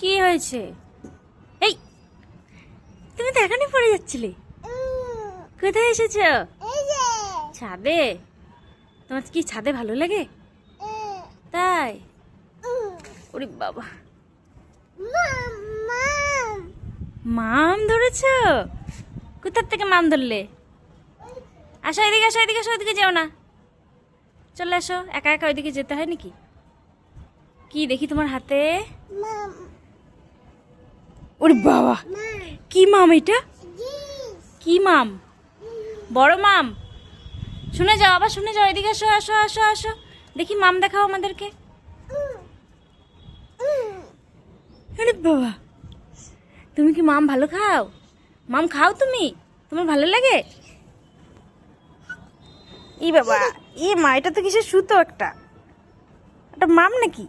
কি হয়েছে? এই, তুমি তো এখনই পড়ে যাচ্ছিলে। কোথায় এসেছ? ছাদে। তোমার কি ছাদে ভালো লাগে? তাই? ওরে বাবা, মাম ধরেছ? কোথার থেকে মাম ধরলে? আসো এদিকে, আসো এদিকে, আসো ওইদিকে যেও না, চলে আসো। একা একা ওইদিকে যেতে হয় নাকি? কি দেখি তোমার হাতে? ওরে বাবা, কি মাম এটা? কি মাম? বড় মাম? শুনে যাও, আবার শুনে যাও। এদিকে আসো, আসো আসো আসো, দেখি মাম দেখাও আমাদেরকে। আরে বাবা, তুমি কি মাম ভালো খাও? মাম খাও তুমি? তোমার ভালো লাগে? ই বাবা, ই মা, এটা তো কিসের সুতো একটা, এটা মাম নাকি?